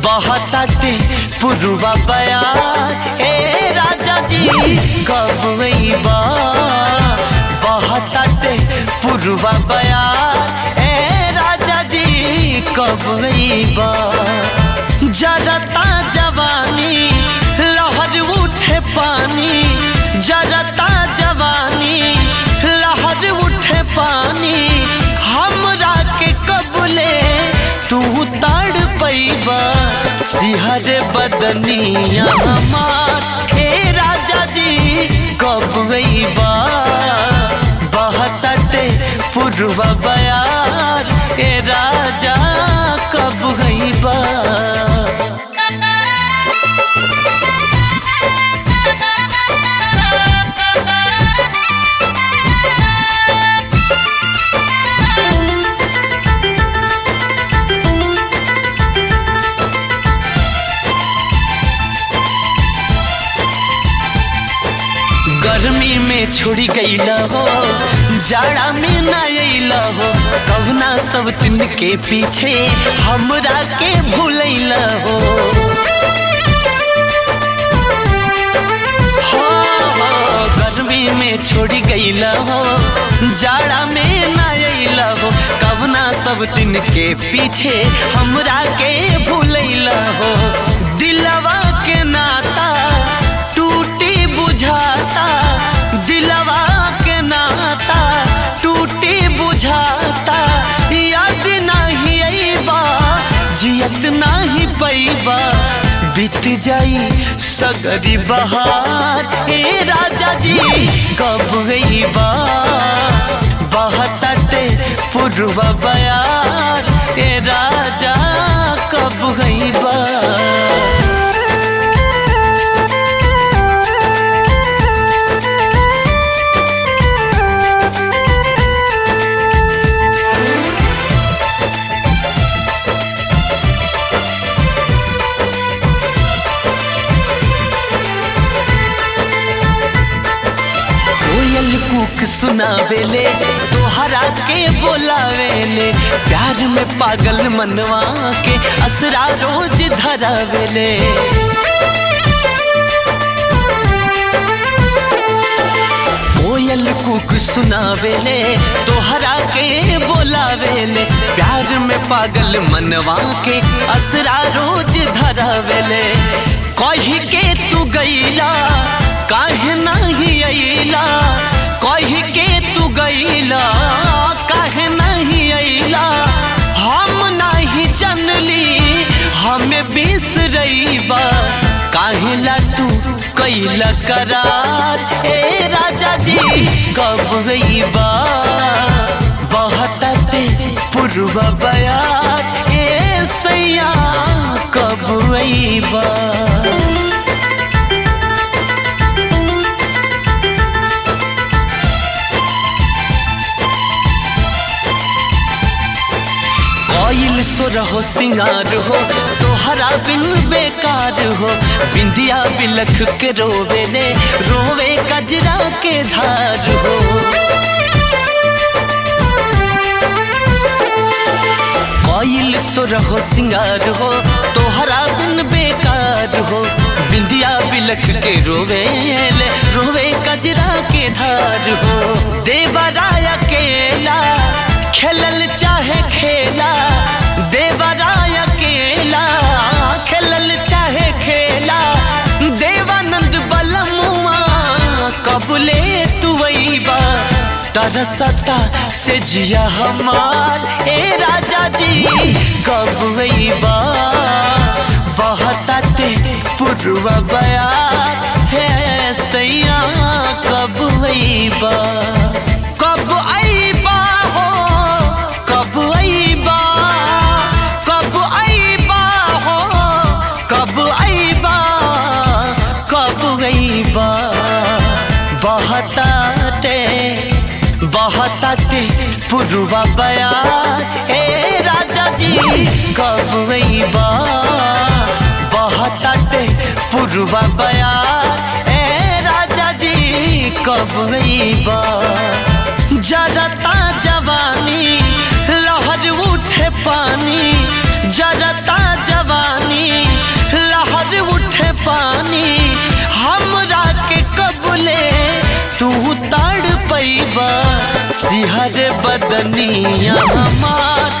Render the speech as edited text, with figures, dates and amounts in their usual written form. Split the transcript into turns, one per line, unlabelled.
बहताटे पुरवा बयार ए राजा जी कब अइबा। बहताटे पुरवा बयार ए राजा जी कब अइबा। जरता जवानी लहर उठे पानी, जरता जवानी लहर उठे पानी। हमरा के कबले तू ताड़ पैबा। सिहर बदनिया हमार हे राजा जी कब अइबा। बहताटे पुरवा बयार ए राजा कब अइबा। गर्मी में छोड़ी गईला हो, जाड़ा में ना अइला हो। कवना सब दिन के पीछे हमरा के भूलैला हो। गर्मी में छोड़ी गईला हो, जाड़ा में ना अइला हो। कवना सब दिन के पीछे हमरा के भूलैला हो। दिलवा के नाता टूटी बुझाता, दिलवा के नाता टूटी बुझाता। याद नहीं अइबा, जियत नहीं पैबा। बीत जाई सगरी बहार ए राजा जी कब अइबा। बहताटे पुरवा बयार ए राजा कब अइबा। कोयल कूक सुनावेले तोहरा के बोलावेले। प्यार में पागल मनवा के असरा रोज धरावेले। कोयल कूक सुनावेले तोहरा के बोलावेले। प्यार में पागल मनवा के असरा रोज धरावेले। कही के तू गईला काहे नहीं अइला, कही के तू गईला काहे नहीं अइला। हम नहीं जानली हमें बिसरइबा। काहेला तू कइला करार ए राजा जी कब अइबा। बहताटे पुरवा बयार ए सैया कब अइबा। कोयल सोरहो सिंगार हो तोहरा बिन बेकार हो। बिंदिया बिलख के रोवेले रोवे कजरा के धार हो। कोयल सोरहो सिंगार हो तोहरा बिन बेकार हो। बिंदिया बिलख के रोवेले रोवे कजरा के धार हो। देवराय अकेला खेलल चाहे खेला, देवराय अकेला खेलल चाहे खेला। देवानंद बलमुआ कबले तू अइबा। तरसता से जिया हमार ए राजा जी कब अइबा। बहताटे पुरवा बयार है सैया कब अइबा। कब अइबा हो कब अइबा, कब अइबा हो कब अइबा, कब अइबा। बहताटे पुरवा बयार ए राजा जी कब अइबा। बहताटे पुरवा बयार ए राजा जी कब अइबा। जरता जवानी लहर उठे पानी, जरता जवानी बा सिहर बदनिया हमार